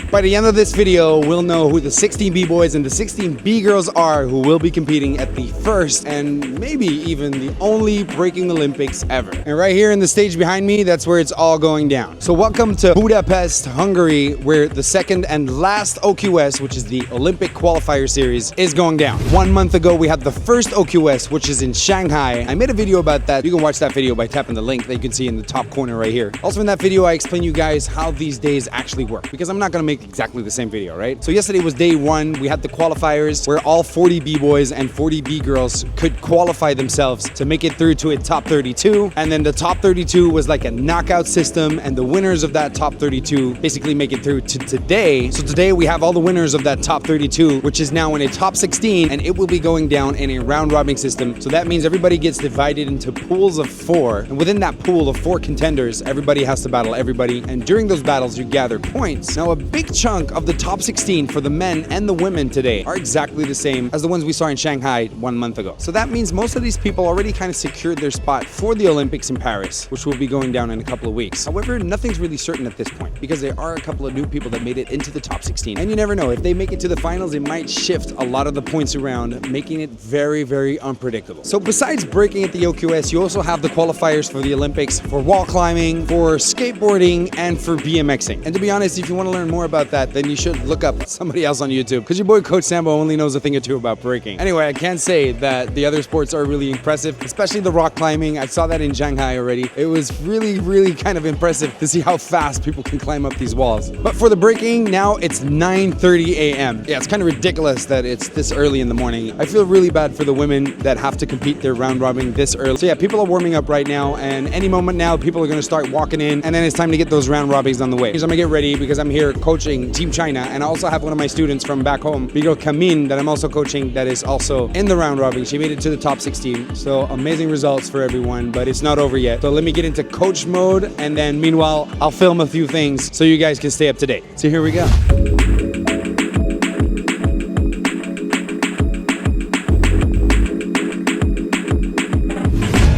By the end of this video, we'll know who the 16 B-boys and the 16 B-girls are who will be competing at the first and maybe even the only breaking Olympics ever. And right here in the stage behind me, that's where it's all going down. So welcome to Budapest, Hungary, where the second and last OQS, which is the Olympic Qualifier Series, is going down. 1 month ago, we had the first OQS, which is in Shanghai. I made a video about that. You can watch that video by tapping the link that you can see in the top corner right here. Also in that video, I explain you guys how these days actually work, because I'm not gonna make exactly the same video, right? So yesterday was day one. We had the qualifiers where all 40 B-boys and 40 B-girls could qualify themselves to make it through to a top 32. And then the top 32 was like a knockout system, and the winners of that top 32 basically make it through to today. So today we have all the winners of that top 32, which is now in a top 16, and it will be going down in a round robin system. So that means everybody gets divided into pools of 4, and within that pool of 4 contenders, everybody has to battle everybody, and during those battles you gather points. Now a big chunk of the top 16 for the men and the women today are exactly the same as the ones we saw in Shanghai 1 month ago. So that means most of these people already kind of secured their spot for the Olympics in Paris, which will be going down in a couple of weeks. However, nothing's really certain at this point, because there are a couple of new people that made it into the top 16, and you never know, if they make it to the finals, it might shift a lot of the points around, making it very, very unpredictable. So besides breaking at the OQS, you also have the qualifiers for the Olympics for wall climbing, for skateboarding, and for BMXing. And to be honest, if you want to learn more about that, then you should look up somebody else on YouTube, because your boy Coach Sambo only knows a thing or two about breaking. Anyway, I can say that the other sports are really impressive, especially the rock climbing. I saw that in Shanghai already. It was really, really kind of impressive to see how fast people can climb up these walls. But for the breaking, now it's 9:30 a.m. Yeah, it's kind of ridiculous that it's this early in the morning. I feel really bad for the women that have to compete their round robin this early. So yeah, people are warming up right now, and any moment now, people are gonna start walking in, and then it's time to get those round robins on the way. So I'm gonna get ready because I'm here coaching Team China, and I also have one of my students from back home, Bigo Kamin, that I'm also coaching, that is also in the round robin. She made it to the top 16, so amazing results for everyone, but it's not over yet. So let me get into coach mode, and then meanwhile, I'll film a few things so you guys can stay up to date. So here we go.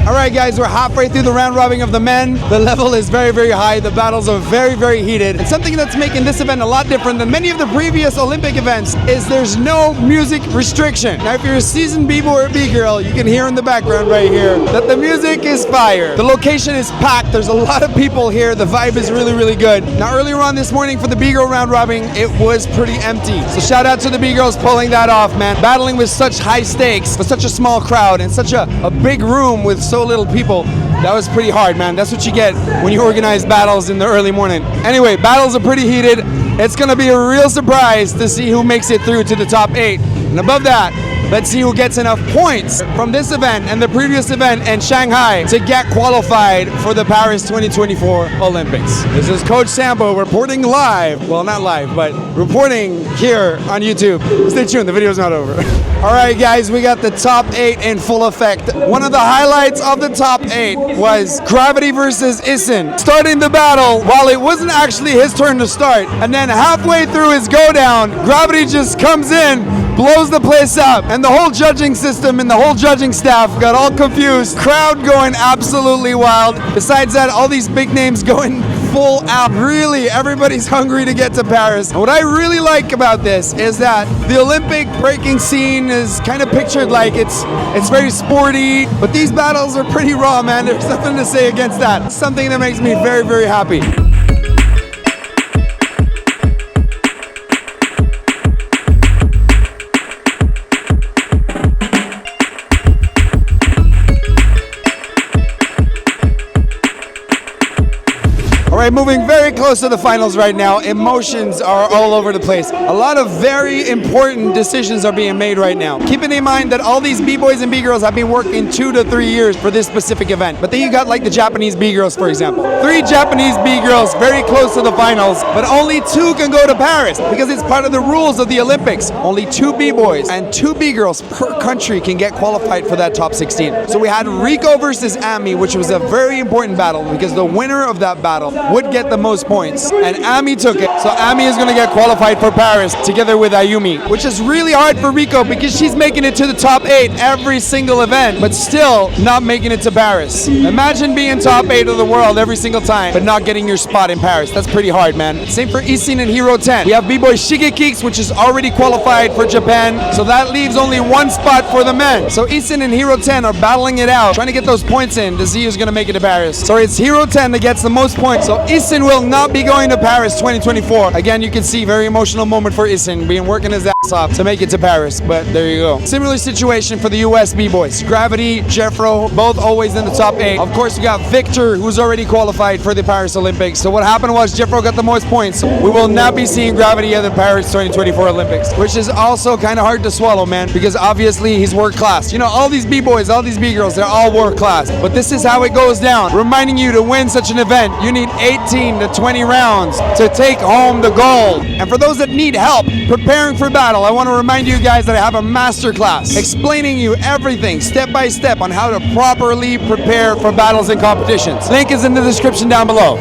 All right, guys, we're halfway through the round robin of the men. The level is very, very high. The battles are very, very heated. And something that's making this event a lot different than many of the previous Olympic events is there's no music restriction. Now, if you're a seasoned B-boy or B-girl, you can hear in the background right here that the music is fire. The location is packed. There's a lot of people here. The vibe is really, really good. Now, earlier on this morning for the B-girl round robin, it was pretty empty. So shout out to the B-girls pulling that off, man. Battling with such high stakes, with such a small crowd, and such a big room with so little people, that was pretty hard, man. That's what you get when you organize battles in the early morning. Anyway, battles are pretty heated. It's gonna be a real surprise to see who makes it through to the top 8. And above that, let's see who gets enough points from this event and the previous event in Shanghai to get qualified for the Paris 2024 Olympics. This is Coach Sambo reporting live. Well, not live, but reporting here on YouTube. Stay tuned, the video's not over. All right, guys, we got the top 8 in full effect. One of the highlights of the top 8 was Gravity versus Issen. Starting the battle while it wasn't actually his turn to start. And then halfway through his go down, Gravity just comes in, blows the place up, and the whole judging system and the whole judging staff got all confused. Crowd going absolutely wild. Besides that, all these big names going full out. Really, everybody's hungry to get to Paris. And what I really like about this is that the Olympic breaking scene is kind of pictured like it's very sporty, but these battles are pretty raw, man. There's nothing to say against that. It's something that makes me very, very happy. All right, moving very close to the finals right now. Emotions are all over the place. A lot of very important decisions are being made right now. Keeping in mind that all these B-boys and B-girls have been working 2 to 3 years for this specific event. But then you got like the Japanese B-girls, for example. 3 Japanese B-girls very close to the finals, but only 2 can go to Paris because it's part of the rules of the Olympics. Only 2 B-boys and 2 B-girls per country can get qualified for that top 16. So we had Rico versus Ami, which was a very important battle because the winner of that battle would get the most points. points, and Ami took it. So Ami is gonna get qualified for Paris together with Ayumi, which is really hard for Rico because she's making it to the top 8 every single event, but still not making it to Paris. Imagine being top 8 of the world every single time, but not getting your spot in Paris. That's pretty hard, man. Same for Isin and Hero 10. We have B-Boy Shigekiks, which is already qualified for Japan, so that leaves only one spot for the men. So Isin and Hero 10 are battling it out, trying to get those points in to see who's gonna make it to Paris. So it's Hero 10 that gets the most points. So Isin will not be going to Paris 2024. Again, you can see very emotional moment for Isin, being working his ass off to make it to Paris, but there you go. Similar situation for the US B-Boys. Gravity, Jeffro, both always in the top 8. Of course, we got Victor, who's already qualified for the Paris Olympics. So what happened was Jeffro got the most points. We will not be seeing Gravity at the Paris 2024 Olympics, which is also kind of hard to swallow, man, because obviously he's world class. You know, all these B-Boys, all these B-Girls, they're all world class. But this is how it goes down. Reminding you, to win such an event, you need 18 to 20 rounds to take home the gold. And for those that need help preparing for battle, I want to remind you guys that I have a masterclass explaining you everything step by step on how to properly prepare for battles and competitions. Link is in the description down below.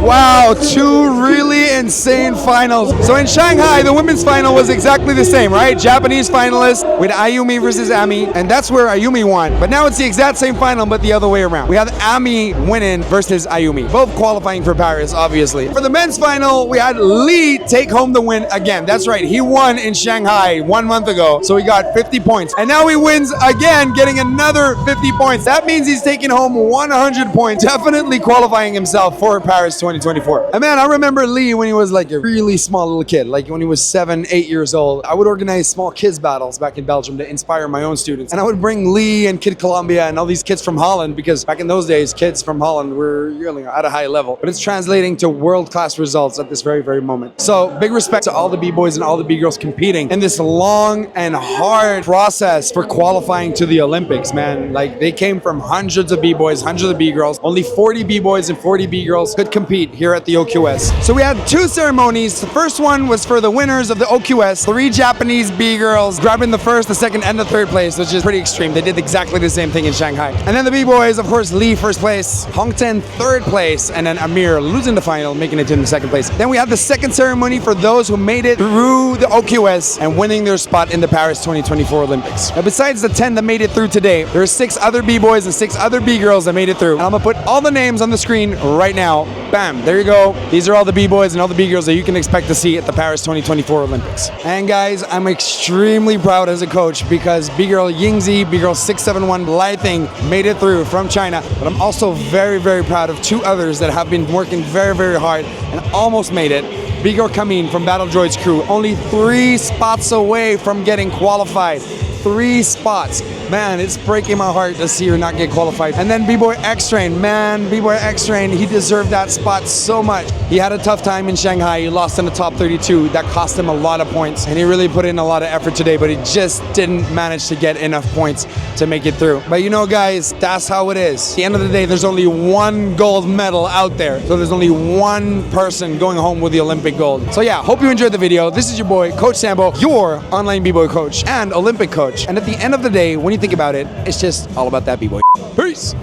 Wow, 2 really insane finals. So in Shanghai, the women's final was exactly the same, right? Japanese finalists with Ayumi versus Ami, and that's where Ayumi won. But now it's the exact same final, but the other way around. We have Ami winning versus Ayumi, both qualifying for Paris, obviously. For the men's final, we had Lee take home the win again. That's right, he won in Shanghai 1 month ago, so he got 50 points. And now he wins again, getting another 50 points. That means he's taking home 100 points, definitely qualifying himself for Paris 2024. And man, I remember Lee when he was like a really small little kid, like when he was 7, 8 years old. I would organize small kids battles back in Belgium to inspire my own students. And I would bring Lee and Kid Colombia and all these kids from Holland, because back in those days, kids from Holland were really at a high level. But it's translating to world-class results at this very, very moment. So big respect to all the B-Boys and all the B-Girls competing in this long and hard process for qualifying to the Olympics, man. Like, they came from hundreds of B-Boys, hundreds of B-Girls. Only 40 B-Boys and 40 B-Girls could compete here at the OQS. So we had 2 ceremonies. The first one was for the winners of the OQS, 3 Japanese B-Girls grabbing the first, the second, and the third place, which is pretty extreme. They did exactly the same thing in Shanghai. And then the B-Boys, of course, Lee first place, Hongten third place, and then Amir losing the final, making it in the second place. Then we had the second ceremony for those who made it through the OQS and winning their spot in the Paris 2024 Olympics. Now, besides the 10 that made it through today, there are 6 other B-Boys and 6 other B-Girls that made it through. And I'm gonna put all the names on the screen right now. Bam, there you go. These are all the B-Boys and all the B-Girls that you can expect to see at the Paris 2024 Olympics. And guys, I'm extremely proud as a coach because B-Girl Yingzi, B-Girl 671 lithe-ing made it through from China. But I'm also very, very proud of 2 others that have been working very, very hard and almost made it. B-Girl Kameen from Battle Droid's crew, only 3 spots away from getting qualified. 3 spots. Man, it's breaking my heart to see her not get qualified. And then B-Boy X-Train, man, B-Boy X-Train, he deserved that spot so much. He had a tough time in Shanghai. He lost in the top 32. That cost him a lot of points. And he really put in a lot of effort today, but he just didn't manage to get enough points to make it through. But you know, guys, that's how it is. At the end of the day, there's only 1 gold medal out there. So there's only 1 person going home with the Olympic gold. So yeah, hope you enjoyed the video. This is your boy, Coach Sambo, your online B-Boy coach and Olympic coach. And at the end of the day, when you think about it, it's just all about that B-Boy. Peace!